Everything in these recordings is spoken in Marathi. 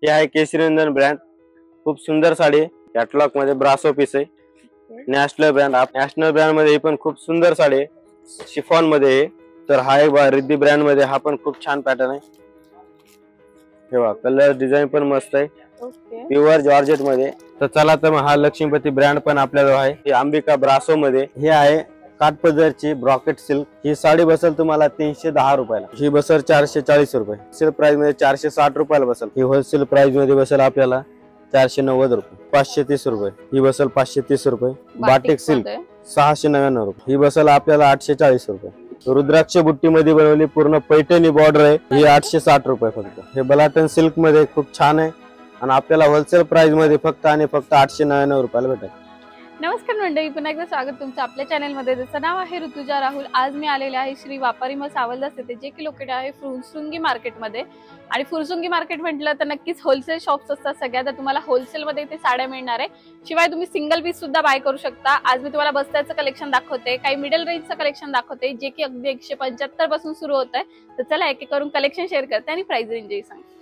ही आहे केशरीनंदन ब्रँड, खूप सुंदर साडी आहे. कॅटलॉग मध्ये ब्रासो पीस आहे. नॅशनल ब्रँड, नॅशनल ब्रँड मध्ये ही पण खूप सुंदर साडी आहे, शिफॉन मध्ये आहे. तर हा एक रिद्धी ब्रँड मध्ये हा पण खूप छान पॅटर्न आहे. हे कलर डिझाईन पण मस्त आहे, प्युअर जॉर्जेट मध्ये. तर चला तर मग हा लक्ष्मीपती ब्रँड पण आपल्याजवळ आहे. ही अंबिका ब्रासो मध्ये हे आहे काठपदरची ब्रॉकेट सिल्क. ही साडी बसेल तुम्हाला 310 रुपयाला. ही बसेल 440 रुपये. होलसेल प्राइस मध्ये 460 रुपयाला बसेल. ही होलसेल प्राइस मध्ये बसेल आपल्याला 490 रुपये. 530 रुपये. ही बसेल 530 रुपये. बाटिक सिल्क 699 रुपये. ही बसेल आपल्याला 840 रुपये. रुद्राक्ष बुट्टी मध्ये बनवली पूर्ण पैठणी बॉर्डर आहे, ही 860 रुपये फक्त. हे बलाटन सिल्क मध्ये खूप छान आहे आणि आपल्याला होलसेल प्राइस मध्ये फक्त आणि फक्त 899 रुपयाला भेटेल. नमस्कार मंडळी, पुन्हा एकदा स्वागत तुमचं आपल्या चॅनल मध्ये. ज्याचं नाव आहे ऋतुजा राहुल. आज मी आलेले आहे श्री व्यापारी मग सावलदास येथे, जे की लोकेटेड आहे फुरसुंगी मार्केटमध्ये. आणि फुरसुंगी मार्केट म्हटलं तर नक्कीच होलसेल शॉप्स असतात सगळ्या, तर तुम्हाला होलसेल मध्ये इथे साड्या मिळणार आहे. शिवाय तुम्ही सिंगल पीस सुद्धा बाय करू शकता. आज मी तुम्हाला बस्त्याचं कलेक्शन दाखवते, काही मिडल रेंजचं कलेक्शन दाखवते, जे की अगदी 175 पासून सुरू होत आहे. तर चला एक एक करून कलेक्शन शेअर करते आणि प्राइस रेंजही सांगते.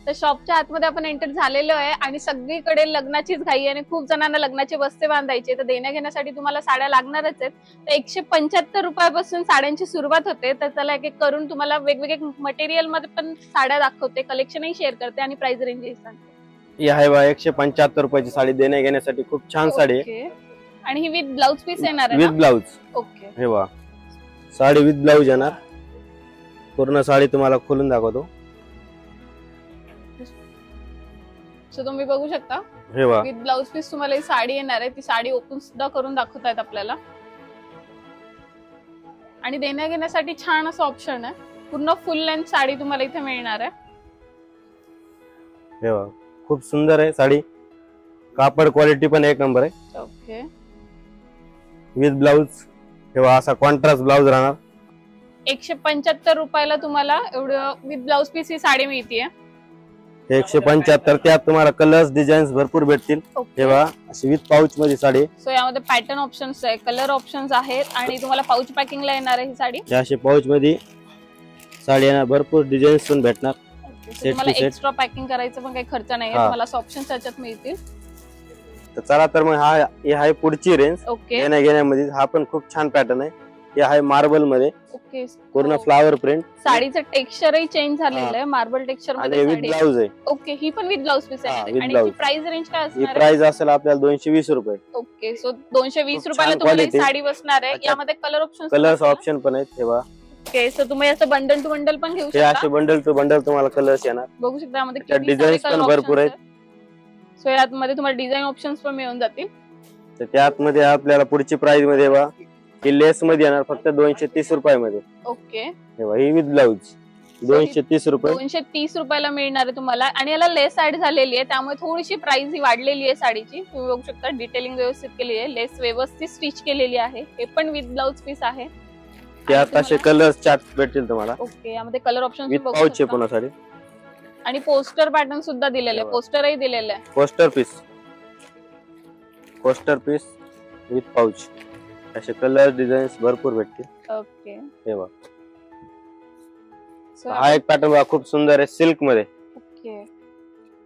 तर शॉपच्या आतमध्ये आपण एंटर झालेलो आहे आणि सगळीकडे लग्नाचीच घाई आहे आणि खूप जणांना लग्नाचे बस्ते बांधायचे, तर देण्या घेण्यासाठी तुम्हाला साड्या लागणारच आहेत. तर 175 रुपयापासून साड्यांची सुरुवात होते. तर चला एक एक करून तुम्हाला वेगवेगळे मटेरियल मध्ये पण साड्या दाखवते, कलेक्शनही शेअर करते आणि प्राइस रेंजही सांगते. ही आहे बा 175 रुपयाची साडी. देण्या घेण्यासाठी खूप छान साडी आहे. आणि ही विथ ब्लाउज पीस येणार आहे. With blouse. ओके. हे बा साडी विथ ब्लाउज येणार. पूर्ण साडी तुम्हाला खोलून दाखवतो. तुम्ही बघू शकता विथ ब्लाउज पीस तुम्हाला ही साडी येणार आहे. ती साडी ओपन सुद्धा करून दाखवतायत आपल्याला. आणि देण्या घेण्यासाठी छान असं ऑप्शन आहे. पूर्ण फुल लेंथ साडी तुम्हाला इथे मिळणार आहे. हे बघा खूप सुंदर आहे साडी. कापड क्वालिटी पण एक नंबर आहे. ओके. विथ ब्लाउज हे बघा असा कॉन्ट्रास्ट ब्लाउज राहणार. 175 रुपयाला तुम्हाला एवढं विथ ब्लाउज पीस ही साडी मिळते. 175. त्यात तुम्हाला कलर्स डिझाईन्स भरपूर भेटतील. तेव्हा अशी विथ पाऊच मध्ये साडी. सो यामध्ये पॅटर्न ऑप्शन्स आहे, कलर ऑप्शन्स आहेत आणि तुम्हाला पाऊच पॅकिंगला येणार आहे ही साडी. अशी पाऊच मध्ये साडी येणार, भरपूर डिझाईन्स पण भेटणार. तुम्हाला एक्स्ट्रा पॅकिंग करायचं पण काही खर्च नाही आहे, तुम्हाला ऑप्शन्स त्याच्यात मिळतील. तर चला तर मग ही आहे पुढची रेंज. ओके. येण्या घेण्यामध्ये हा पण खूप छान पॅटर्न आहे. हे आहे मार्बल मध्ये. ओके. पूर्ण फ्लावर प्रिंट. साडीचं टेक्स्चरही चेंज झालेलं आहे, मार्बल टेक्स्चर मध्ये विथ ब्लाउज आहे. ओके. ही पण विथ ब्लाउज पीस आहे. आणि ब्लाउज. प्राइस रेंज काय असणार आहे? ही प्राइस असेल आपल्याला 220 रुपये. ओके. सो 220 रुपयाला तुम्हाला ही साडी बसणार आहे. यामध्ये कलर ऑप्शन, कलर्स ऑप्शन पण आहेत. तेव्हा ओके. सो तुम्ही असं बंडल टू बंडल पण घेऊ शकता. असे बंडल टू बंडल तुम्हाला कलर्स येणार. बघू शकता यामध्ये डिझाईन्स पण भरपूर आहेत. सो यामध्ये तुम्हाला डिझाईन ऑप्शन्स पण मिळून जातील. तर त्यात आपल्याला पुढची प्राइस मध्ये बघा ही लेस मध्ये येणार फक्त 230 रुपयामध्ये. ओके. ही विथ ब्लाउज 230 रुपये. 230 रुपयाला मिळणार आहे तुम्हाला. आणि याला लेस ऍड झालेली आहे, त्यामुळे थोडीशी प्राइस ही वाढलेली आहे साडीची. तुम्ही बघू शकता डिटेलिंग व्यवस्थित केली आहे, लेस व्यवस्थित स्टिच केलेली आहे. हे पण विथ ब्लाउज पीस आहे. त्यात असे कलर्स चार्ट भेटतील तुम्हाला. ओके. यामध्ये कलर ऑप्शन विथ पाऊच आहे पुन्हा साडी. आणि पोस्टर पॅटर्न सुद्धा दिलेले आहे, पोस्टरही दिलेले आहे. Poster piece with pouch. असे कलर डिझाईन्स भरपूर भेटतील. ओके. हे बघा हा एक पॅटर्न बघा खूप सुंदर आहे सिल्क मध्ये. ओके.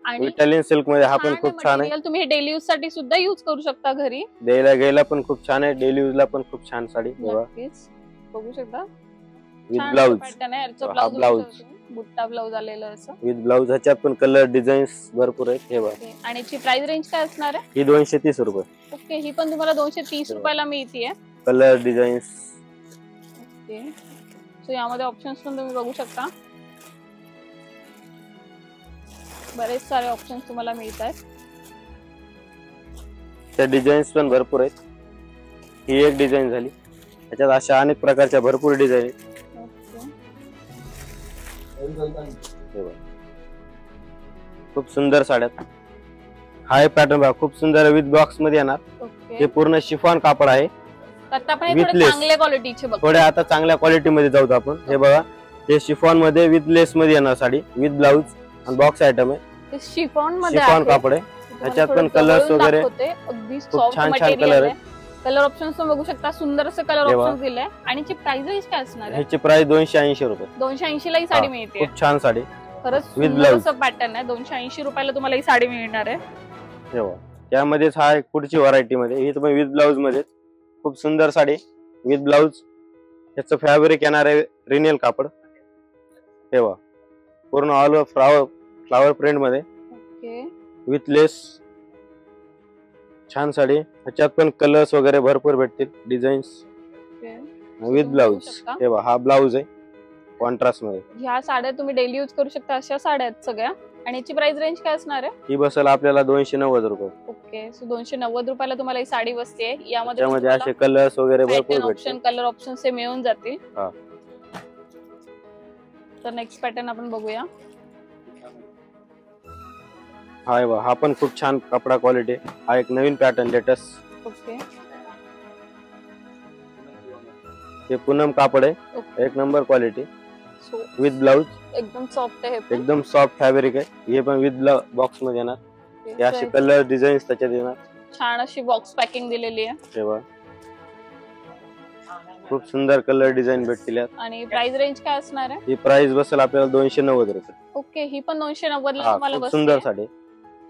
आणि इटालियन सिल्क मध्ये हा पण खूप छान आहे. तुम्ही डेली यूज साठी सुद्धा यूज करू शकता घरी. द्यायला घ्यायला पण खूप छान आहे, डेली यूज ला पण खूप छान साडी. बघू शकता विथ ब्लाउज. पॅटर्न आहे. याचा ब्लाउज बुट्टा ब्लाउज आलेला असं विथ ब्लाउज. ह्याच्यात पण कलर डिझाईन्स भरपूर आहेत. हे बघा. आणि याची प्राइस रेंज काय असणार आहे? ही 230 रुपये. ओके. ही पण तुम्हाला 230 रुपयाला मिळते. Colour designs. ओके. सो यामध्ये ऑप्शन्स पण तुम्ही बघू शकता, बरेच सारे ऑप्शन्स तुम्हाला मिळत आहेत. त्या डिझाईन्स पण भरपूर आहेत. ही एक डिझाईन झाली. त्याच्यात अशा अनेक प्रकारच्या भरपूर डिझाईन आहेत. खूप सुंदर साड्यात हा पॅटर्न बघा खूप सुंदर विथ बॉक्स मध्ये येणार. हे पूर्ण शिफॉन कापड आहे. चांगल्या क्वालिटीचे थोड्या आता चांगल्या क्वालिटी मध्ये जाऊ आपण. हे बघा हे शिफॉन मध्ये विथ लेस मध्ये येणार साडी विथ ब्लाउज आणि बॉक्स आयटम आहे. शिफॉन कापड आहे. ह्याच्यात पण कलर्स वगैरे खूप छान छान कलर आहे. कलर ऑप्शन्स पण बघू शकता, सुंदर असं कलर ऑप्शन दिलंय. आणि ची प्राइस रेंज काय असणार आहे? ह्याची प्राइस 280 रुपये. 280 ला ही साडी मिळते. खूप छान साडी. खरंच With सुंदर blouse. असं पॅटर्न आहे. 280 रुपयाला तुम्हाला ही साडी मिळणार आहे. तेव्हा त्यामध्येच हा एक पुढची व्हरायटी मध्ये ही पण विथ ब्लाउज मध्ये खूप सुंदर साडी विथ ब्लाउज. याचं फॅब्रिक येणार आहे रिनेल कापड. तेव्हा पूर्ण ऑल ओव्हर फ्लावर प्रिंट मध्ये ओके. विथ लेस. छान साडी. ह्याच्यात पण कलर्स वगैरे भरपूर भेटतील. Designs okay. विथ बघू ब्लाउज. शकता. तेव्हा हा ब्लाउज आहे कॉन्ट्रास्ट मध्ये. ह्या साड्या तुम्ही डेली यूज करू शकता अशा साड्या आहेत सगळ्या. आणि याची प्राइस रेंज काय असणार आहे? ही बसेल आपल्याला 290 रुपये. ओके. सो 290 रुपयाला तुम्हाला ही साडी बसते. यामध्ये त्यामध्ये असे कलर्स वगैरे भरपूर ऑप्शन, भेटतील. कलर ऑप्शन हे मिळून जातील. हा. तर नेक्स्ट पॅटर्न आपण बघूया. हा पण खूप छान कपडा क्वालिटी. हा एक नवीन पॅटर्न लेटेस्ट. ओके. हे पूनम कापड आहे. ओके. एक number quality so with blouse. एकदम सॉफ्ट आहे हे पण. एकदम सॉफ्ट फॅब्रिक आहे. हे पण विथ बॉक्स मध्ये येणार. हे असे कलर डिझाईन्स त्याच्यात येणार. छान अशी बॉक्स पॅकिंग दिलेली आहे. तेव्हा खूप सुंदर कलर डिझाईन भेटतील यात. आणि प्राइस रेंज काय असणार आहे? ही प्राइस बसेल आपल्याला 290 रुपये. ओके. ही पण 290 ला हा, तुम्हाला खूप बसते. सुंदर साडी.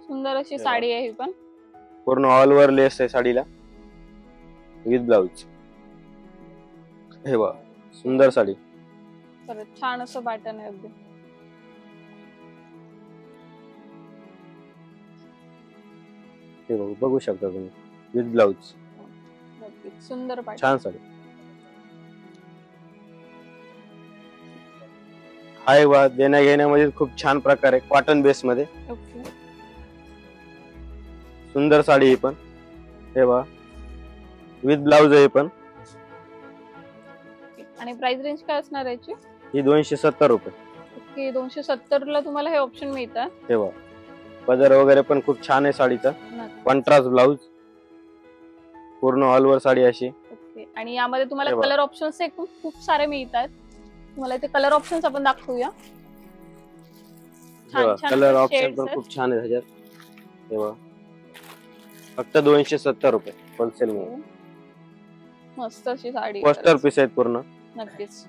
सुंदर अशी साडी आहे ही पण. पूर्ण ऑल ओव्हर लेस आहे साडीला विथ ब्लाउज. हे बघा सुंदर साडी. खरंच छान असं पॅटर्न आहे अगदी. हे बघू शकता तुम्ही विथ ब्लाउज. नक्कीच सुंदर पॅटर्न. छान साडी. हाय वा देण्या घेण्यामध्ये खूप छान प्रकारे कॉटन बेस मध्ये ओके. सुंदर साडी ही पण. हे बघा विथ ब्लाउज आहे पण. आणि प्राइस रेंज काय असणार आहे याची? ही 270 रुपये. ओके. 270 ला तुम्हाला हे ऑप्शन मिळतात. हे बघा पदर वगैरे पण खूप छान आहे साडीचा. नक्की. Contrast blouse. पूर्ण ऑल ओव्हर साडी अशी. ओके. आणि यामध्ये तुम्हाला हे बघा. कलर ऑप्शन्स खूप सारे मिळतात. तुम्हाला इथे कलर ऑप्शन्स आपण दाखवूया. छान छान कलर shades ऑप्शन पण आहेत. खूप छान आहे ह्याच्यात. हे बघा फक्त 270 रुपये होलसेल मध्ये. मस्त अशी साडी. पोस्टर पीस आहेत पूर्ण. नक्कीच.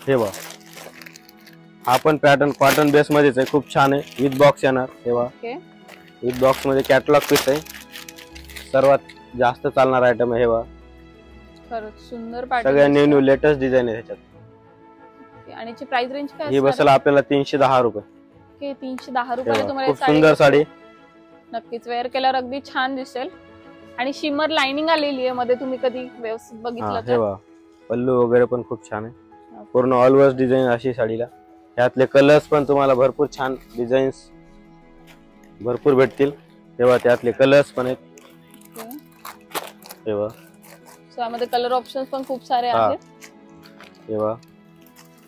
हे बघा हा पण पॅटर्न कॉटन बेस मध्येच आहे. खूप छान आहे विथ बॉक्स येणार. हे बघा ओके. विथ बॉक्स मध्ये कॅटलॉग पीस आहे. सर्वात जास्त चालणार आयटम आहे. हे बघा खरंच सुंदर पॅटर्न. सगळ्या न्यू लेटेस्ट डिझाईन आहे ह्याच्यात. आणि याची प्राइस रेंज काय ही असणार बसेल आपल्याला 310 रुपये. आहे? 310 हे रुपयाला बघा, तुम्हाला खूप सुंदर साडी. नक्कीच वेअर केल्यावर अगदी छान दिसेल. आणि शिमर लाइनिंग आलेली आहे मध्ये. तुम्ही कधी व्यवस्थित हा, बघितलं हे तर बघा पल्लू वगैरे पण खूप छान आहे. पूर्ण ऑल ओव्हर डिझाईन अशी साडीला. यातले कलर्स पण तुम्हाला भरपूर छान डिझाईन्स भरपूर भेटतील. तेव्हा त्यातले कलर्स पण आहेत. ओके. तेव्हा सो यामध्ये कलर ऑप्शन्स पण खूप सारे हा. आहेत. तेव्हा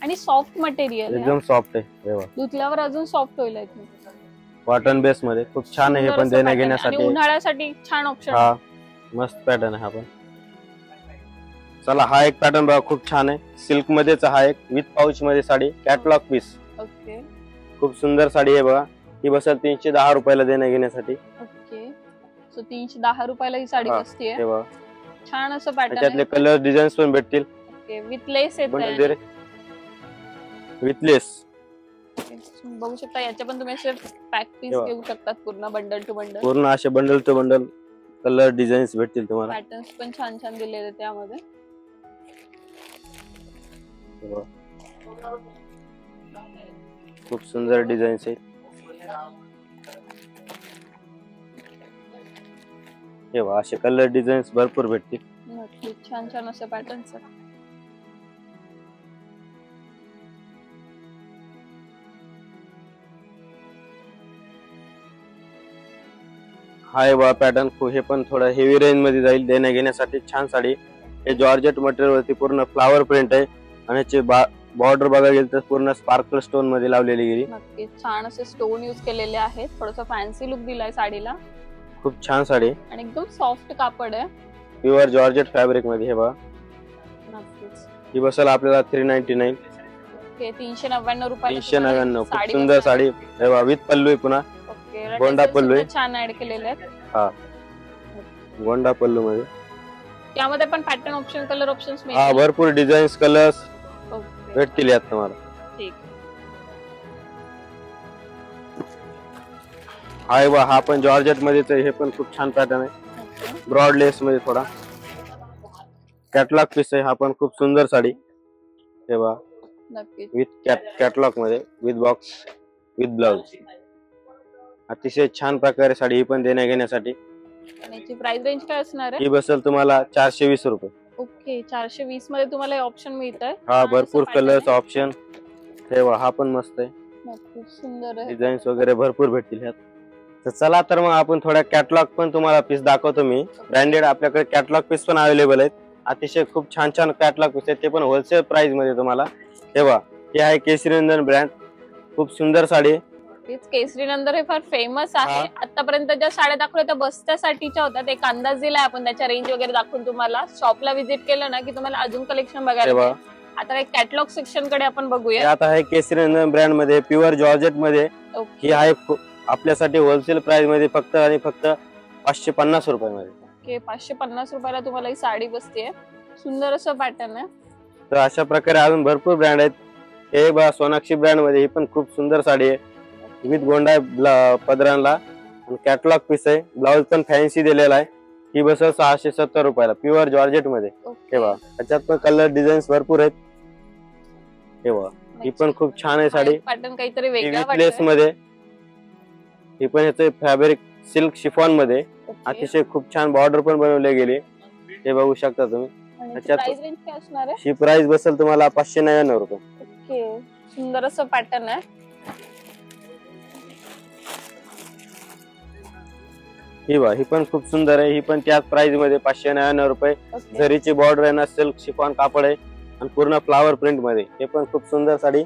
आणि सॉफ्ट मटेरियल एकदम सॉफ्ट आहे. तेव्हा धुतल्यावर अजून सॉफ्ट होईल आहे. कॉटन बेस मध्ये खूप छान आहे. हे पण देण्या आणि घेण्यासाठी. उन्हाळ्यासाठी छान ऑप्शन. हा मस्त पॅटर्न आहे हा पण. चला हा एक पॅटर्न बघा खूप छान आहे. सिल्क मध्येच हा एक विथ पाऊच मध्ये साडी कॅटलॉग पीस. ओके. खूप सुंदर साडी आहे बघा. ही बसेल 310 रुपयाला देण्या घेण्यासाठी. ओके. सो 310 रुपयाला ही साडी हा, बसतीये. तेव्हा छान असं पॅटर्न त्याच्यातले आहे. कलर डिझाईन्स पण भेटतील. ओके. विथ लेस बंडल दे येते. रे. विथ लेस. बघू शकता याच्या पण तुम्ही असे पॅक पीस तेव्हा. घेऊ शकतात पूर्ण बंडल टू बंडल. पूर्ण असे bundle two bundle colour designs भेटतील तुम्हाला. पॅटर्न्स पण छान छान दिलेले आहेत त्यामध्ये. तेव्हा खूप सुंदर डिझाईन्स आहेत. तेव्हा असे कलर डिझाईन्स भरपूर भेटतील. नक्की छान छान असे पॅटर्न्स आहेत. हाय बा पॅटर्न हे पण थोडं हेवी रेंज मध्ये जाईल. देण्या घेण्यासाठी छान साडी. हे जॉर्जेट मटेरियल वरती पूर्ण फ्लावर प्रिंट आहे. आणि याची बॉर्डर बघायला गेली तर पूर्ण स्पार्कल स्टोन मध्ये लावलेली गेली. नक्की छान असे स्टोन यूज केलेले आहेत. थोडासा फॅन्सी लुक दिलाय साडीला. खूप छान साडी. आणि एकदम सॉफ्ट कापड आहे. प्युअर जॉर्जेट फॅब्रिक मध्ये. हे बघा नक्कीच. ही बसेल आपल्याला 399. ओके. 399 रुपयाला 399 तुम्हाला खूप सुंदर बसणार. साडी. हे बघा विथ पल्लू आहे पुन्हा. ओके. गोंडा tassels पल्लू आहे. सुद्धा छान ऍड केलेले आहेत. हा गोंडा पल्लू मध्ये. त्यामध्ये पण पॅटर्न ऑप्शन कलर ऑप्शन्स हा भरपूर डिझाईन्स कलर्स ओके. भेटतील यात तुम्हाला. ठीक. हाय बा, हा पण जॉर्जेट मध्येच आहे. हे पण खूप छान पॅटर्न आहे. ब्रॉड लेस मध्ये थोडा कॅटलॉग पीस आहे. हा पण खूप सुंदर साडी. हे बा, नक्कीच. विथ कॅटलॉग मध्ये, विथ बॉक्स, विथ ब्लाउज. अतिशय छान प्रकारे साडी ही पण देण्या घेण्यासाठी. आणि याची प्राइस रेंज काय असणार आहे? ही बसेल तुम्हाला 420 रुपये. ओके, 420 मध्ये तुम्हाला हे ऑप्शन मिळतंय. हा, भरपूर कलर्स ऑप्शन. हे बा, हा पण मस्त आहे. खूप सुंदर आहे. डिझाईन्स वगैरे भरपूर भेटतील ह्यात. तर चला तर मग आपण थोड्या कॅटलॉग पण तुम्हाला पीस दाखवतो मी. ब्रँडेड आपल्याकडे कॅटलॉग पीस पण अवेलेबल आहेत. अतिशय खूप छान छान कॅटलॉग पीस आहेत, ते पण होलसेल प्राइस मध्ये तुम्हाला. हे बा, हे आहे केसरीनंदन ब्रँड. खूप सुंदर साडी. केसरी नंदन हे फार फेमस आहे. आतापर्यंत ज्या साड्या दाखवल्या त्या बस्त्यासाठीच्या होत्या. एक अंदाज दिलाय आपण त्याच्या रेंज वगैरे दाखवून तुम्हाला. शॉपला व्हिजिट केलं ना की तुम्हाला अजून कलेक्शन बघायला मिळेल. आता एक कॅटलॉग सेक्शन कडे आपण बघूया. आता आहे केसरीनंदन ब्रँड मध्ये, प्युअर जॉर्जेट मध्ये. ही आहे आपल्यासाठी होलसेल प्राइस मध्ये फक्त आणि फक्त 550 रुपयामध्ये. ओके, 550 रुपयाला तुम्हाला ही साडी बसते. सुंदर असं पॅटर्न आहे. तर अशा प्रकारे अजून भरपूर ब्रँड आहेत. हे बघा, सोनाक्षी ब्रँड मध्ये ही पण खूप सुंदर साडी आहे. विथ गोंडा पदरांना कॅटलॉग पीस आहे. ब्लाउज पण फॅन्सी दिलेला आहे. ही बसेल 670 रुपयाला, प्युअर जॉर्जेट मध्ये. हे बघा, त्याच्यात पण कलर डिझाईन्स भरपूर आहेत. हे बघा, ही पण खूप छान आहे साडी. पॅटर्न काहीतरी वेगळा विथ लेस मध्ये. ही पण ह्याचे फॅब्रिक सिल्क शिफॉन मध्ये. अतिशय खूप छान बॉर्डर पण बनवले गेले. हे बघू शकता तुम्ही. प्राइस रेंज काय असणार आहे? ही प्राइस बसेल तुम्हाला 599 रुपये. ओके, सुंदर असं पॅटर्न आहे. ही बा, ही पण खूप सुंदर आहे. ही पण त्याच प्राइस मध्ये 599 रुपये. जरीची बॉर्डर आहे ना, सिल्क शिफॉन कापड आहे आणि पूर्ण फ्लावर प्रिंट मध्ये. हे पण खूप सुंदर साडी.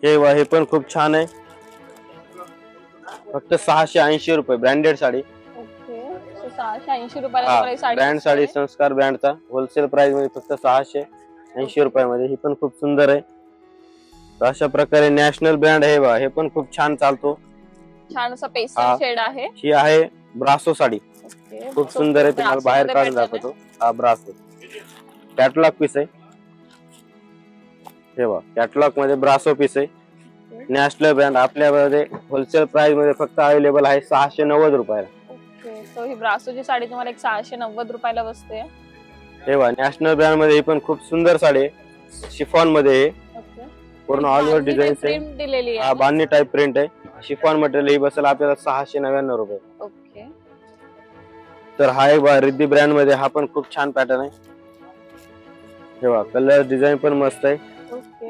हे बा, हे पण खूप छान आहे. फक्त 680 रुपये, ब्रँडेड साडी. ओके, 680 रुपयाला साडी. ब्रँड साडी, संस्कार ब्रँडचा. होलसेल प्राइस मध्ये फक्त 680 रुपयामध्ये. ही पण खूप सुंदर आहे. अशा प्रकारे नॅशनल ब्रँड आहे बा, हे पण खूप छान चालतो. छान असा पेस्टल शेड आहे. ही आहे ब्रासो साडी. खूप सुंदर आहे. तुम्हाला बाहेर काढून दाखवतो. हा ब्रासो कॅटलॉग पीस आहे. हे बघा, कॅटलॉग मध्ये ब्रासो पीस आहे. नॅशनल ब्रँड आपल्यामध्ये होलसेल प्राइस मध्ये फक्त अवेलेबल आहे 690 रुपयाला. ओके, सो ही ब्रासोची साडी तुम्हाला 690 रुपयाला बसते. हे बघा, नॅशनल ब्रँड मध्ये ही पण खूप सुंदर साडी आहे. शिफॉन मध्ये पूर्ण ऑल ओव्हर डिझाईन्स आहे. हा, बांधणी टाइप प्रिंट आहे. Chiffon material. ही बसेल आपल्याला 699 रुपये. ओके, तर हा एक रिद्धी ब्रँड मध्ये. हा पण खूप छान पॅटर्न आहे. हे बघा, कलर डिझाईन पण मस्त आहे.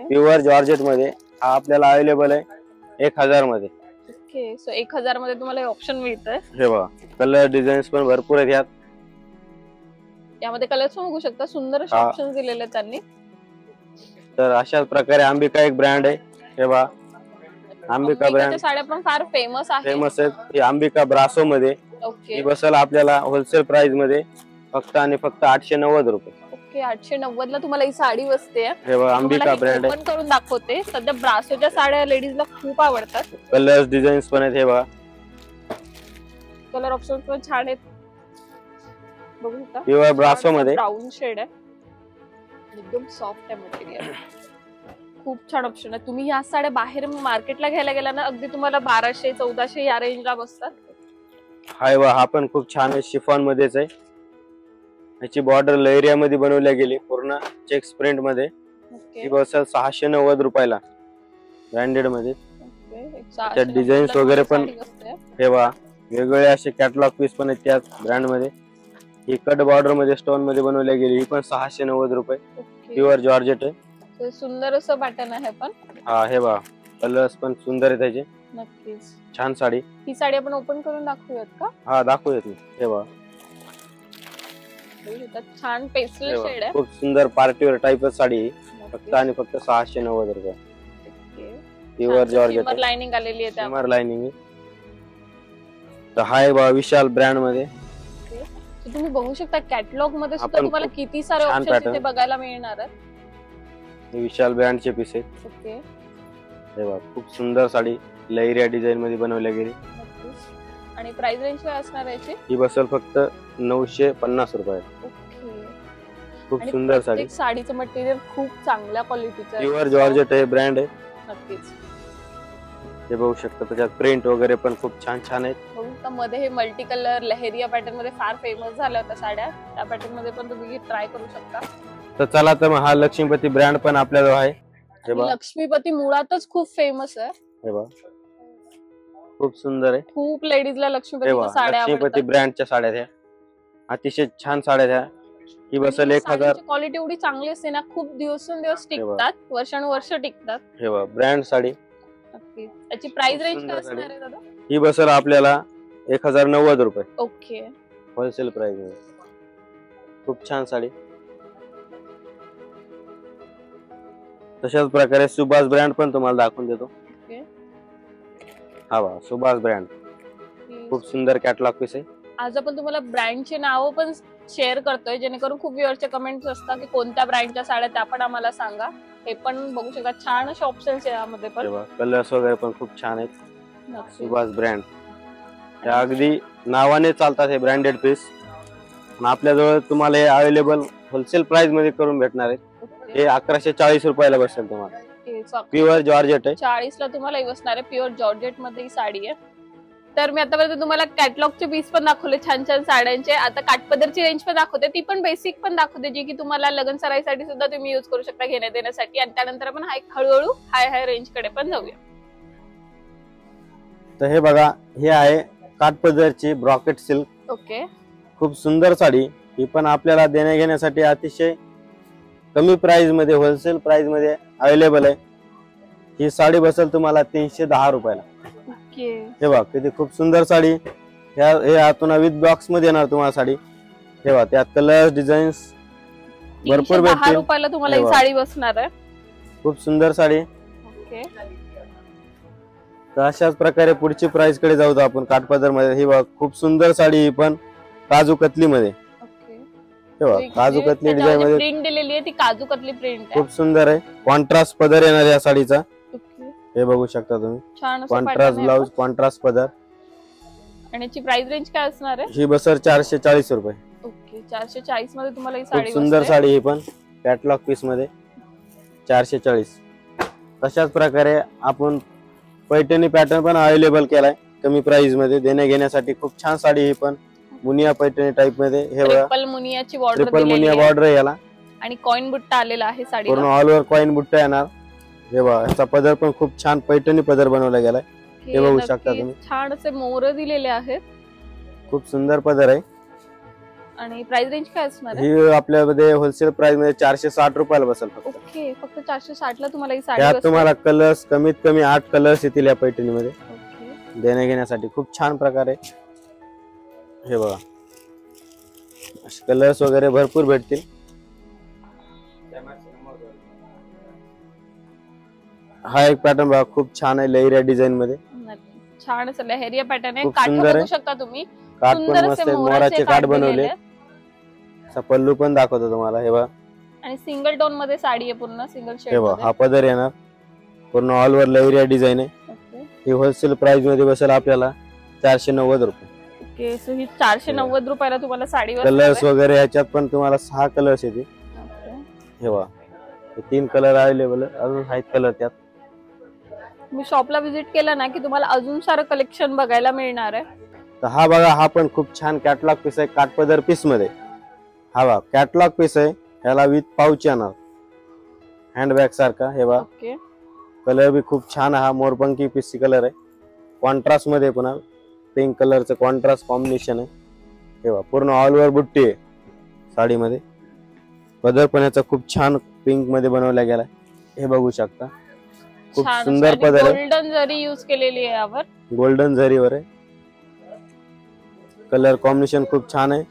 प्युअर जॉर्जेट मध्ये. हा आपल्याला अवेलेबल आहे 1000 मध्ये. ओके, सो 1000 मध्ये तुम्हाला हे ऑप्शन मिळतंय. हे बघा, कलर डिझाईन्स पण भरपूर आहेत यात. यामध्ये कलर्स पण बघू शकता. सुंदर असे ऑप्शन्स दिलेले आहेत त्यांनी. तर अशाच प्रकारे अंबिका एक ब्रँड आहे. हे बघा, अंबिका ब्रँड साड्या पण फार फेमस आहेत. ही अंबिका ब्रासो मध्ये. ही बसेल आपल्याला होलसेल प्राइस मध्ये फक्त आणि फक्त 890 रुपये. ओके, 890 ला तुम्हाला ही साडी बसते. हे बघा, अंबिका ब्रँड आहे. ओपन करून दाखवते. सध्या ब्रासोच्या साड्या लेडीजला खूप आवडतात. कलर्स डिझाईन्स पण आहेत. हे बघा, कलर ऑप्शन्स पण छान आहेत. बघू शकता. प्युअर ब्रासो मध्ये. ब्राऊन शेड आहे. एकदम सॉफ्ट आहे मटेरियल. खूप छान ऑप्शन आहे. तुम्ही ह्या साड्या बाहेर मार्केटला घ्यायला गेला ना, अगदी तुम्हाला 1200 1400 या रेंजला बसतात. हाय बा, हा पण खूप छान आहे. शिफॉन मध्येच आहे. याची बॉर्डर लहरिया मध्ये बनवल्या गेली, पूर्ण चेक्स प्रिंट मध्ये. ही बसेल 690 रुपयाला, ब्रँडेड मध्ये. त्यात डिझाईन्स वगैरे पण. हे बा, वेगवेगळे असे कॅटलॉग पीस पण आहेत त्याच ब्रँड मध्ये. ही कट बॉर्डर मध्ये स्टोन मध्ये बनवल्या गेली. ही पण 690 रुपये. प्युअर जॉर्जेट आहे. सुंदर असं पॅटर्न आहे पण. हा, हे बा, कलर्स पण सुंदर आहे त्याचे. नक्कीच छान साडी. ही साडी आपण ओपन करून दाखवूयात का? हा, दाखवूयात. हे बा, छान पेस्टल शेड आहे. खूप सुंदर पार्टीवेअर टाइपच साडी. फक्त आणि फक्त 690 रुपये. Pure georgette. लाइनिंग आलेली आहे. समर लाइनिंग. तर हाय बा, विशाल ब्रँड मध्ये. तुम्ही बघू शकता कॅटलॉग मध्ये सुद्धा तुम्हाला किती सारे ऑप्शन्स इथे बघायला मिळणार आहेत. विशाल ब्रँडचे पीस आहेत. ओके, हे बघा, खूप सुंदर साडी लहरिया डिझाइन मध्ये बनवल्या गेली. आणि प्राइस रेंज काय असणार आहे याची? ही बसेल फक्त 950 रुपये. ओके, खूप सुंदर साडी. साडीचं मटेरियल खूप चांगल्या क्वालिटीचं आहे. प्युअर जॉर्जेट आहे, ब्रँड आहे. नक्कीच. हे बघू शकता, त्याच्यात प्रिंट वगैरे पण खूप छान छान आहेत. बघू शकता मध्ये हे मल्टी कलर लहेरिया पॅटर्न मध्ये फार फेमस झाल्या होत्या साड्या, त्या पॅटर्न मध्ये पण तुम्ही ट्राय करू शकता. तर चला तर मग हा लक्ष्मीपती ब्रँड पण आपल्याजवळ आहे. हे बघा, लक्ष्मीपती मुळातच खूप फेमस आहे. हे बघा खूप सुंदर आहे. खूप लेडीजला हे लक्ष्मीपतीच्या बघा, साड्या लक्ष्मीपती आवडतात. ब्रँडच्या साड्या ह्या अतिशय छान साड्या ह्या. ही बसेल 1000. क्वालिटी एवढी चांगली असते ना, खूप दिवसेंदिवस टिकतात, वर्षानुवर्ष टिकतात. हे बघा ब्रँड साडी. त्याची प्राइस रेंज सुंदर काय साडी. असणार आहे दादा? ही बसेल आपल्याला 1090 रुपये ओके. होलसेल प्राइस मध्ये. खूप छान साडी. तशाच प्रकारे सुभाष ब्रँड पण तुम्हाला दाखवून देतो. ओके. हा बघा सुभाष ब्रँड खूप सुंदर कॅटलॉग पीस आहे. आज आपण तुम्हाला ब्रँडचे नाव पण शेअर करतोय, जेणेकरून खूप व्ह्यूअरचे कमेंट्स असतात की कोणत्या ब्रँडच्या साड्या त्या पण आम्हाला सांगा. हे पण बघू शकता, छान असे ऑप्शन्स आहे यामध्ये पण. कलर्स वगैरे पण खूप छान आहेत. नक्की. सुभाष ब्रँड त्या अगदी नावाने चालतात हे ब्रँडेड पीस. आपल्याजवळ तुम्हाला हे अवेलेबल होलसेल प्राइस मध्ये करून भेटणार आहे. ओके. हे 1140 रुपयाला बसेल तुम्हाला. हे चाक- प्युअर जॉर्जेट आहे. 40 ला तुम्हाला ही बसणार आहे. प्युअर जॉर्जेट मध्ये ही साडी आहे. तर मी आतापर्यंत तुम्हाला कॅटलॉगचे पीस पण दाखवले छान छान साड्यांचे. आता काठपदरची रेंज पण दाखवते, ती पण बेसिक पण दाखवते, जी की तुम्हाला लग्न सराईसाठी सुद्धा तुम्ही युज करू शकता घेण्या देण्यासाठी. आणि त्यानंतर आपण हळूहळू हाय रेंज कडे पण जाऊया. तर हे बघा, हे आहे काठपदरची ब्रॉकेट सिल्क. ओके. खूप सुंदर साडी. ही पण आपल्याला देण्या घेण्यासाठी अतिशय कमी प्राइस मध्ये होलसेल प्राइस मध्ये अवेलेबल आहे. ही साडी बसेल तुम्हाला 310 रुपयाला. ओके. हे बघा किती खूप सुंदर साडी. हे आतून विथ बॉक्स मध्ये येणार तुम्हाला साडी. हे बघा त्यात कलर डिझाईन्स भरपूर 310 भेटतील. रुपयाला तुम्हाला ही हे बघा. साडी बसणार आहे. खूप सुंदर साडी. ओके. तर अशाच प्रकारे पुढची प्राइस कडे जाऊ आपण. काठपदर मध्ये ही बघा खूप सुंदर साडी. ही पण काजू कतली मध्ये. ओके. हे बघा काजू कतली डिझाईन मध्ये प्रिंट दिलेली आहे ती काजू कतली प्रिंट आहे. खूप सुंदर आहे. कॉन्ट्रास्ट पदर येणार या साडीचा. ओके. हे बघू शकता तुम्ही. छान असं कॉन्ट्रास्ट pattern आहे ब्लाउज, कॉन्ट्रास्ट पदर. आणि याची प्राइस रेंज काय असणार आहे? ही बसर 440 रुपये. ओके. 440 मध्ये तुम्हाला ही खूप साडी सुंदर बसते. साडी. ही पण कॅटलॉग पीस मध्ये 440. तशाच प्रकारे आपण पैठणी पॅटर्न पण अवेलेबल केलाय कमी प्राइस मध्ये देण्या घेण्यासाठी. खूप छान साडी. ही पण मुनिया पैठणी टाइप मध्ये. हे बघा ट्रिपल मुनियाची बॉर्डर ट्रिपल दिलेली मुनिया आहे बॉर्डर आहे याला. आणि कॉइन बुट्टा आलेला आहे पूर्ण साडीला. ऑल ओव्हर कॉइन बुट्टा येणार. हे बघा याचा पदर पण खूप छान पैठणी पदर बनवला गेलाय. हे हे बघू नक्की शकता तुम्ही. छान असे मोर दिलेले आहेत. खूप सुंदर पदर आहे. आणि प्राइस रेंज काय असणार आहे? ही आपल्यामध्ये होलसेल प्राइस मध्ये 460 रुपयाला बसेल फक्त. ओके. फक्त 460 ला तुम्हाला ही साडी यात बसते. तुम्हाला कलर्स कमीत कमी 8 कलर्स येतील या पैठणी मध्ये ओके. देण्या घेण्यासाठी. खूप छान प्रकारे. हे बघा असे कलर्स वगैरे भरपूर भेटतील. हा एक पॅटर्न बघा खूप छान आहे. लहरिया डिझाईन मध्ये. नक्की. छान असं लहेरिया पॅटर्न आहे. खूप काठ सुंदर बघू आहे. शकता तुम्ही. काठ सुंदर पण असे मस्त आहे. मोराचे मोराचे काठ काठ बनवले. दिलेले आहेत. असा पल्लू पण दाखवतो तुम्हाला. हे बघा. आणि सिंगल टोन मध्ये साडी आहे, पूर्ण सिंगल शेड हे बघा मध्ये. हा पदर येणार. पूर्ण ऑल ओव्हर लहरिया डिझाईन आहे. ओके. ही होलसेल प्राइस मध्ये बसेल आपल्याला 490 रुपये. ओके. सो ही 490 रुपयाला तुम्हाला साडी बसणार कलर्स आहे. वगैरे ह्याच्यात पण तुम्हाला 6 कलर्स येतील. ओके. हे बघा हे 3 कलर अवेलेबल आहे. अजून आहेत कलर त्यात. मी शॉपला व्हिजिट केलं ना की तुम्हाला अजून सारं कलेक्शन बघायला मिळणार आहे. तर हा बघा हा पण खूप छान कॅटलॉग पीस आहे काठपदर पीस मध्ये. हा बघा कॅटलॉग पीस आहे. ह्याला विथ पाउच येणार हँडबॅग सारखा. हे बघा ओके. कलर बी खूप छान. हा मोरपंखी पीस कलर आहे. कॉन्ट्रास्ट मध्ये पुन्हा पिंक कलरचं कॉन्ट्रास्ट कॉम्बिनेशन आहे. हे बघा पूर्ण ऑल ओव्हर बुट्टी आहे साडीमध्ये. पदर पण याचा खूप छान पिंक मध्ये बनवला गेलाय. हे बघू शकता. खूप छान सुंदर पदर आहे. गोल्डन जरी यूज केलेली आहे यावर. गोल्डन जरीवर आहे. कलर कॉम्बिनेशन खूप छान आहे.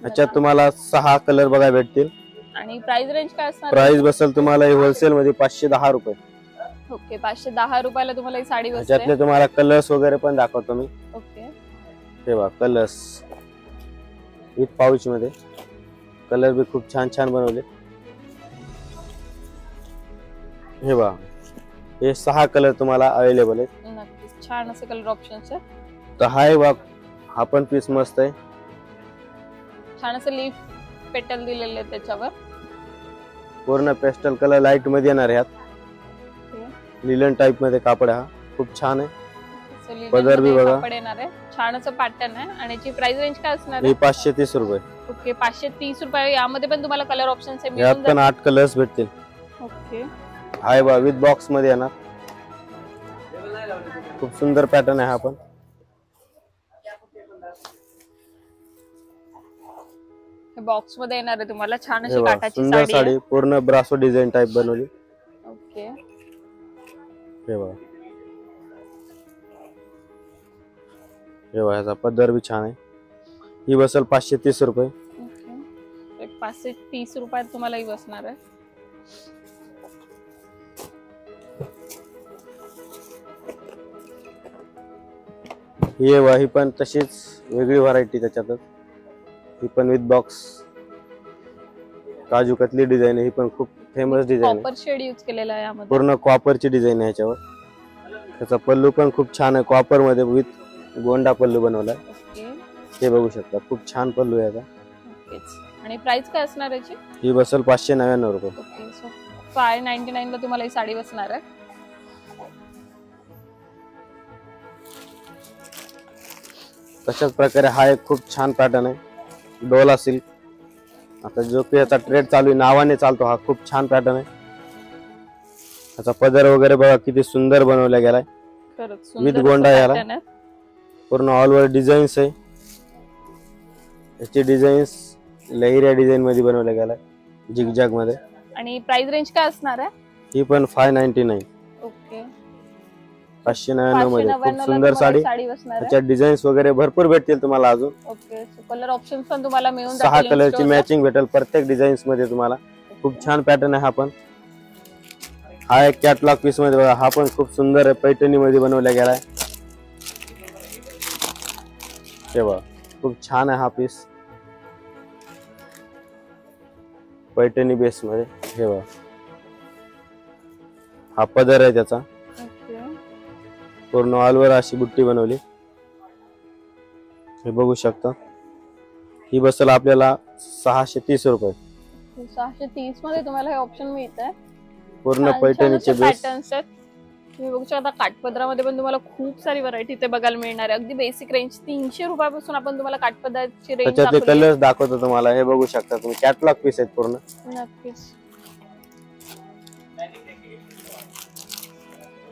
याच्यात तुम्हाला 6 कलर बघायला भेटतील. आणि प्राइस रेंज काय असणार? प्राइस बसेल तुम्हाला होलसेल मध्ये 510 रुपये. ओके. 510 रुपयाला तुम्हाला ही साडी बसते. याच्यातले तुम्हाला कलर्स वगैरे पण दाखवतो मी. ओके. हे बघा कलर्स विथ पाउच मध्ये. कलर बी खूप छान छान बनवले. हे बघा हे 6 कलर तुम्हाला अवेलेबल आहेत. नक्कीच छान असे कलर ऑप्शन्स आहे. तर हा बघ हा पण पीस मस्त आहे. छान असं लीफ पेटल दिलेले आहेत त्याच्यावर. पूर्ण पेस्टल कलर लाईट मध्ये येणार ह्यात. लिलन टाइप मध्ये कापड. हा खूप छान आहे. पदर बी बघा. कापड येणार आहे, छान असं पॅटर्न आहे. आणि याची प्राइस रेंज काय असणार ही आहे? 530 रुपये. ओके, 530 रुपये. यामध्ये पण तुम्हाला कलर ऑप्शन्स आहे, यात मिळून पण जातील. 8 कलर्स भेटतील. ओके, हाय बा विथ बॉक्स मध्ये येणार. खूप सुंदर पॅटर्न आहे हा पण. बॉक्स मध्ये येणार आहे तुम्हाला, छान हे अशी बघा, काठाची सुंदर साडी आहे. साडी पूर्ण ब्रासो डिझाइन टाइप बनवली. ओके, हे बघा, हे बघा, ह्याचा पदर बी छान आहे. ही बसेल 530 रुपये. ओके, 530 रुपयात तुम्हाला ही बसणार आहे. ही बघा, ही पण तशीच वेगळी व्हरायटी त्याच्यातच. ही पण with box kaju katli design आहे. ही पण खूप फेमस डिझाइन आहे. कॉपर शेड यूज केलेला आहे यामध्ये. पूर्ण कॉपरची डिझाइन आहे याच्यावर. त्याचा पल्लू पण खूप छान आहे, कॉपर मध्ये विथ गोंडा पल्लू बनवलाय. ओके, हे बघू शकता, खूप छान पल्लू आहे याचा. ओकेच. आणि प्राइस काय असणार याची? ही बसेल 599 रुपये. ओके, सो 599 ला तुम्हाला ही साडी बसणार आहे. तशाच प्रकारे हा एक खूप छान पॅटर्न आहे, डोला सिल्क. आता जो की याचा ट्रेड चालू आहे, नावाने चालतो, हा खूप छान पॅटर्न आहे. त्याचा पदर वगैरे बघा किती सुंदर बनवला गेलाय, खरंच विथ सुंदर गोंडा असं याला. pattern आहे. पूर्ण ऑल ओव्हर डिझाईन्स आहे. याची डिझाईन्स लहिऱ्या डिझाइन मध्ये बनवल्या गेलाय, झिगझॅग मध्ये. आणि प्राइस रेंज काय असणार आहे? ही पण 599. ओके, 599 मध्ये 599 खूप सुंदर साडी. साडी बसणार आहे. त्याच्यात डिझाईन्स वगैरे भरपूर भेटतील तुम्हाला अजून. ओके, सो कलर ऑप्शन्स पण तुम्हाला मिळून 6 जातील कलरची in-store ला. मॅचिंग भेटेल प्रत्येक डिझाईन्स मध्ये तुम्हाला. खूप छान पॅटर्न आहे हा पण. हा एक कॅटलॉग पीस मध्ये बघा, हा पण खूप सुंदर आहे, पैठणी मध्ये बनवला गेलाय. हे बघा, खूप छान आहे हा पीस, पैठणी बेस मध्ये. हे बघा, हा पदर आहे त्याचा. ओके, पूर्ण ऑलवर अशी बुट्टी बनवली, हे बघू शकता. ही बसेल आपल्याला 630 रुपये. 630 मध्ये तुम्हाला हे ऑप्शन मिळत आहे. पूर्ण पैठणीचे बेस. पॅटर्न्स आहेत, तुम्ही बघू शकता. काठपदरामध्ये पण तुम्हाला खूप सारी व्हरायटी ते बघायला मिळणार आहे. अगदी बेसिक रेंज 300 रुपयापासून आपण तुम्हाला काठपदराची रेंज त्याच्यातले कलर्स दाखवतो तुम्हाला, हे बघू शकता तुम्ही. कॅटलॉग पीस आहेत पूर्ण. नक्कीच.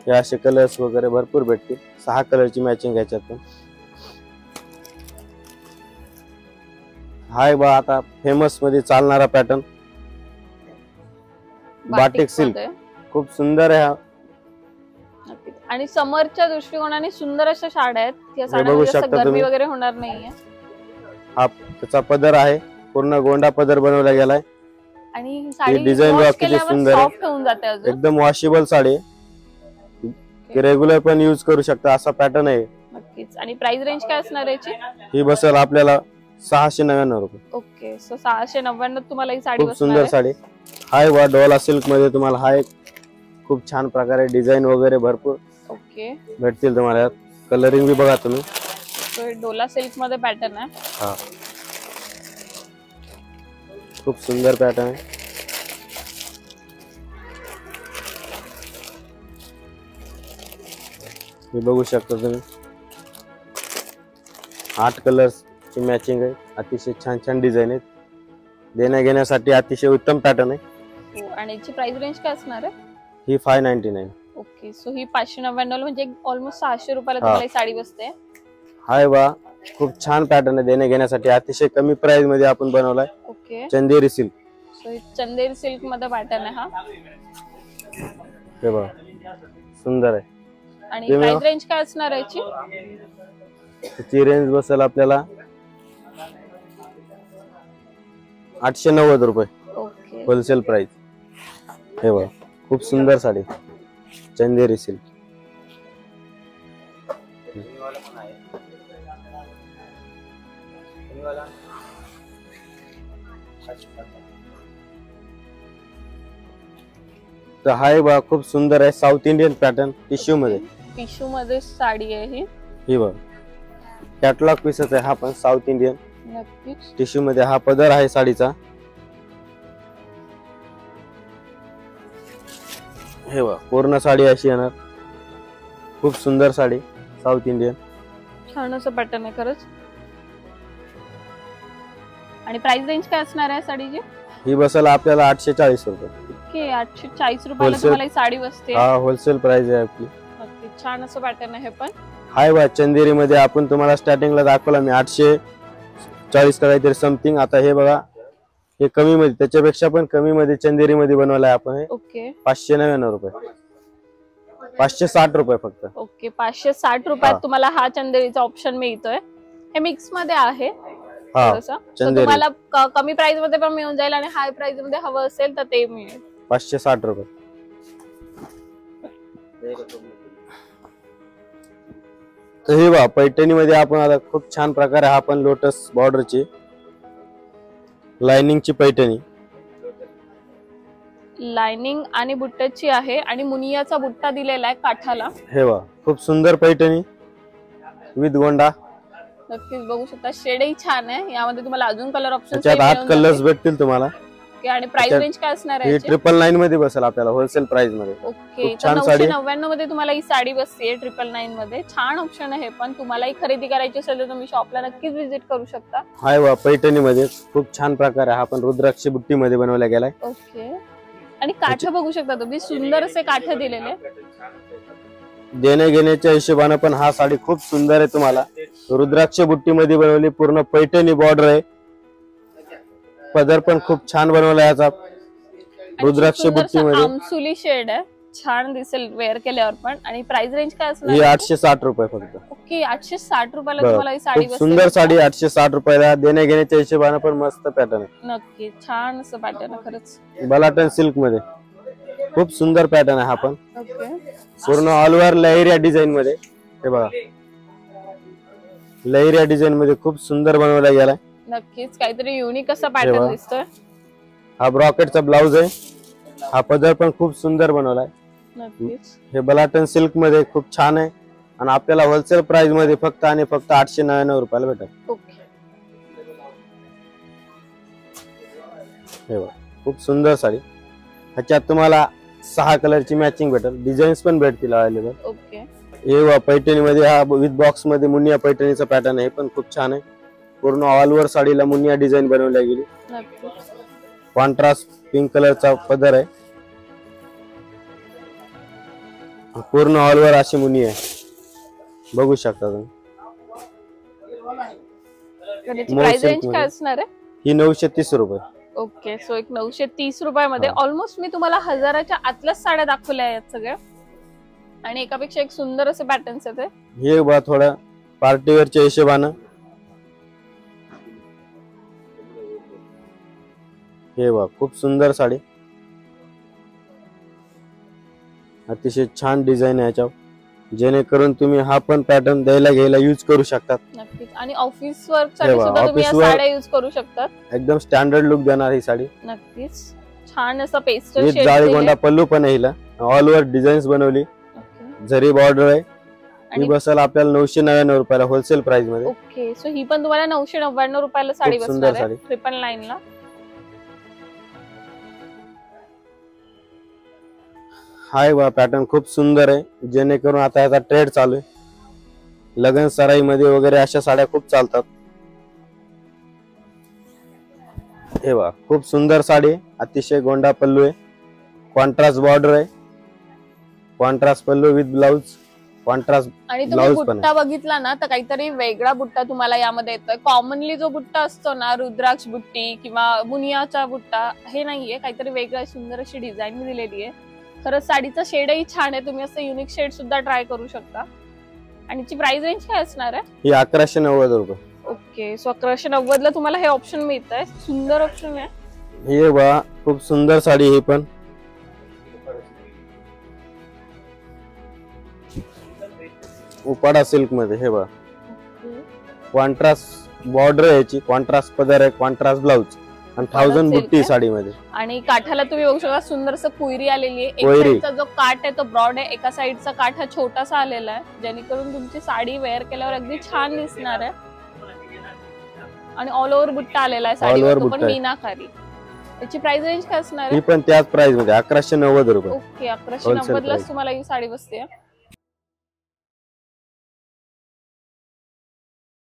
हे असे कलर्स वगैरे भरपूर भेटतील. 6 कलरची मॅचिंग ह्याच्यात पण. हाय बा, आता फेमस मध्ये चालणारा पॅटर्न बाटिक सिल्क. मध्ये. खूप सुंदर आहे हा. नक्कीच. आणि समरच्या दृष्टिकोनाने सुंदर अशा साड्या आहेत. या बघू साड्यांमध्ये जास्त शकता गरमी तुम्ही. वगैरे होणार नाहीये. हा त्याचा पदर आहे, पूर्ण गोंडा पदर बनवला गेलाय. आणि ही साडी design wash बघा किती केल्यावर सुंदर आहे. सॉफ्ट होऊन जाते अजून. एकदम वॉशेबल साडी आहे, की रेग्युलर पण यूज करू शकता असा पॅटर्न आहे. नक्कीच. आणि प्राइस रेंज काय असणार याची? ही बसेल आपल्याला 699 रुपये. ओके, सो 699 तुम्हाला ही साडी खूप बसणार सुंदर आहे. साडी. हाय वा, डोला सिल्क मध्ये तुम्हाला हा एक खूप छान प्रकारे डिझाईन वगैरे भरपूर ओके, भेटतील तुम्हाला. यात कलरिंग बी बघा तुम्ही. सो डोला सिल्क मध्ये पॅटर्न आहे. हा, खूप सुंदर पॅटर्न आहे. हे बघू शकता तुम्ही. 8 कलर्स ची मॅचिंग आहे. अतिशय छान छान डिझाईन आहेत. देण्या घेण्यासाठी अतिशय उत्तम पॅटर्न आहे. हो, आणि याची प्राइस रेंज काय असणार आहे? ही 599. ओके, सो ही 599 म्हणजे ऑलमोस्ट 600 रुपयाला हा. तुम्हाला ही साडी बसते. हाय वा, खूप छान पॅटर्न आहे. देण्या घेण्यासाठी अतिशय कमी प्राइस मध्ये आपण बनवलाय. ओके, चंदेरी सिल्क. सो ही चंदेरी सिल्क मध्ये पॅटर्न आहे हा. हे बघा, सुंदर आहे. आणि ते प्राइस मग- रेंज काय असणार आहे याची? त्याची रेंज बसेल आपल्याला 890 रुपये ओके, होलसेल प्राइस. हे बघा, खूप सुंदर साडी, चंदेरी सिल्क. तर हाय बघा, खूप सुंदर आहे. साऊथ इंडियन पॅटर्न टिश्यू मध्ये. टिश्यू मध्ये साडी आहे ही. ही बघ, कॅटलॉग पीसच आहे हा पण, साऊथ इंडियन नक्कीच. टिश्यू मध्ये. हा पदर आहे साडीचा. हे बघ, पूर्ण साडी अशी येणार. खूप सुंदर साडी. South Indian. छान असं पॅटर्न आहे खरंच. आणि प्राइस रेंज काय असणार आहे साडीची? ही बसेल आपल्याला 840 रुपये. ओके, 840 रुपयाला Wholesale. तुम्हाला ही साडी बसते. हा होलसेल प्राइस आहे आपली. नक्की छान असं पॅटर्न आहे पण. हाय बा चंदेरी मध्ये आपण तुम्हाला स्टार्टिंगला दाखवला मी 840 का काहीतरी समथिंग. आता हे बघा हे कमी मध्ये, त्याच्यापेक्षा पण कमी मध्ये चंदेरी मध्ये बनवलाय आपण. ओके 599 रुपये, 560 रुपये फक्त. ओके 560 रुपयात तुम्हाला हा चंदेरीचा ऑप्शन मिळतोय. हे मिक्स मध्ये आहे हा थोडंसं. तर चंदेरी तुम्हाला कमी प्राइस मध्ये पण मिळून जाईल आणि हाय प्राइस मध्ये हवं असेल तर ते मिळेल. 560 रुपये. तर हे बा पैठणी मध्ये आपण आता खूप छान प्रकारे हा पण लोटस बॉर्डरची लाइनिंगची पैठणी. लाइनिंग आणि बुट्ट्याची आहे आणि मुनियाचा बुट्टा दिलेला आहे काठाला. हे बा खूप सुंदर पैठणी विथ गोंडा. नक्कीच बघू शकता, शेडही छान आहे. यामध्ये तुम्हाला अजून कलर ऑप्शन त्याच्यात 8 कलर्स भेटतील तुम्हाला. आणि प्राइस रेंज काय असणार आहे? हे 999 मध्ये बसेल आपल्याला होलसेल प्राइस मध्ये. ओके, खूप छान साडी. 999 मध्ये तुम्हाला ही साडी बसते 999 मध्ये. छान ऑप्शन आहे. पण तुम्हाला ही खरेदी करायची असेल तर तुम्ही शॉपला नक्कीच व्हिजिट करू शकता. हाय वा पैठणी मध्ये खूप छान प्रकार आहे. हा पण रुद्राक्षी बुट्टी मध्ये बनवला गेलाय. ओके, आणि काठ बघू शकता तुम्ही, सुंदर असे काठ दिलेले. देणे घेण्याच्या हिशोबाने पण हा साडी खूप सुंदर आहे. तुम्हाला रुद्राक्ष बुट्टी मध्ये बनवली, पूर्ण पैठणी बॉर्डर आहे. पदर पण खूप छान बनवला याचा रुद्राक्ष बुट्टी मध्ये. आमसुली शेड आहे, छान दिसेल वेअर केल्यावर पण. आणि प्राइस रेंज काय असणार? ही 860 रुपये फक्त. ओके 860 रुपयाला तुम्हाला ही साडी खूप सुंदर साडी 860 रुपयाला. देणे घेण्याच्या हिशोबाने पण मस्त पॅटर्न आहे. नक्की छान असं पॅटर्न आहे खरंच. बलाटन सिल्क मध्ये खूप सुंदर पॅटर्न आहे हा पण. ओके, पूर्ण ऑल ओव्हर लहरिया डिझाईन मध्ये. हे बघा लहरिया डिझाईन मध्ये खूप सुंदर बनवला गेलाय. नक्कीच काहीतरी युनिक असा पॅटर्न दिसतोय. हा ब्रॉकेटचा ब्लाउज आहे. हा पदर पण खूप सुंदर बनवलाय. नक्कीच हे बलाटन सिल्क मध्ये खूप छान आहे आणि आपल्याला होलसेल प्राइस मध्ये फक्त आणि फक्त 899 रुपयाला भेटेल. ओके, हे बघा खूप सुंदर साडी. ह्याच्यात तुम्हाला 6 कलरची मॅचिंग भेटेल. डिझाईन्स पण भेटतील अवेलेबल. ओके, हे पैठणी मध्ये हा विथ बॉक्स मध्ये मुनिया पैठणीचा पॅटर्न आहे. पण खूप छान आहे. पूर्ण ऑल ओव्हर साडीला मुनिया डिझाईन बनवली गेली. नक्कीच कॉन्ट्रास्ट पिंक कलरचा पदर आहे. पूर्ण ऑल ओव्हर अशी मुनी आहे, बघू शकता तुम्ही. प्राइस रेंज काय असणार आहे? ही 930 रुपये. ओके, सो एक 930 रुपयामध्ये ऑलमोस्ट मी तुम्हाला 1000च्या आतल्याच साड्या दाखवल्या आहेत सगळ्या. आणि एकापेक्षा एक सुंदर असे पॅटर्न्स आहेत. हे बघा थोडं पार्टीवेअरच्या हिशोबानं. हे बघा खूप सुंदर साडी, अतिशय छान डिझाईन आहे याच्यावर. जेणेकरून तुम्ही हा पण पॅटर्न द्यायला घ्यायला यूज करू शकतात. नक्कीच, आणि ऑफिस वर्क साठी सुद्धा तुम्ही या साड्या यूज करू शकतात. एकदम स्टँडर्ड लुक देणार ही साडी. नक्कीच छान असं पेस्टल शेड जाळी गोंडा पल्लू पण आहे. हिला ऑल ओव्हर डिझाईन्स बनवली, जरी बॉर्डर आहे. ही बसेल आपल्याला 999 रुपयाला होलसेल प्राइस मध्ये. ओके, सो ही पण तुम्हाला 999 रुपयाला साडी बसणार आहे 999 ला. हाय वा पॅटर्न खूप सुंदर आहे. जेणेकरून आता याचा ट्रेड चालू आहे. लग्न सराई मध्ये वगैरे अशा साड्या खूप चालतात. हे वा खूप सुंदर साडी, अतिशय गोंडा पल्लू आहे. कॉन्ट्रास्ट बॉर्डर आहे. Contrast pallu with blouse, contrast आणि तुम्ही बुट्टा बघितला ना तर काहीतरी वेगळा बुट्टा तुम्हाला यामध्ये येतोय. कॉमनली जो बुट्टा असतो ना रुद्राक्ष बुट्टी किंवा मुनियाचा बुट्टा, हे नाहीये. काहीतरी वेगळं सुंदर अशी डिझाईन दिलेली आहे. खरंच साडीचा शेडही छान आहे. तुम्ही असं युनिक शेड सुद्धा ट्राय करू शकता. आणि ची प्राइस रेंज काय असणार आहे? ही 1190 रुपये. ओके, सो 1190 ला तुम्हाला हे ऑप्शन मिळत आहे. सुंदर ऑप्शन आहे. हे बघा खूप सुंदर साडी. ही पण उपाडा सिल्क मध्ये. हे बघा कॉन्ट्रास्ट बॉर्डर आहे याची, कॉन्ट्रास्ट पदर आहे, कॉन्ट्रास्ट ब्लाउज आणि 1000 बुट्टी साडीमध्ये. आणि काठाला तुम्ही बघू शकता सुंदर असं कुयरी आलेली आहे. एक साईडचा जो काठ आहे तो ब्रॉड आहे, एका साईडचा काठ हा छोटासा आलेला आहे. जेणेकरून तुमची साडी वेअर केल्यावर अगदी छान दिसणार आहे. आणि ऑल ओव्हर बुट्टा आलेला आहे साडीवर, तो पण मीनाकारी. त्याची प्राइस रेंज काय असणार आहे? ही पण त्याच प्राइस मध्ये 1190 रुपये. ओके, 1190 ला तुम्हाला ही साडी बसते.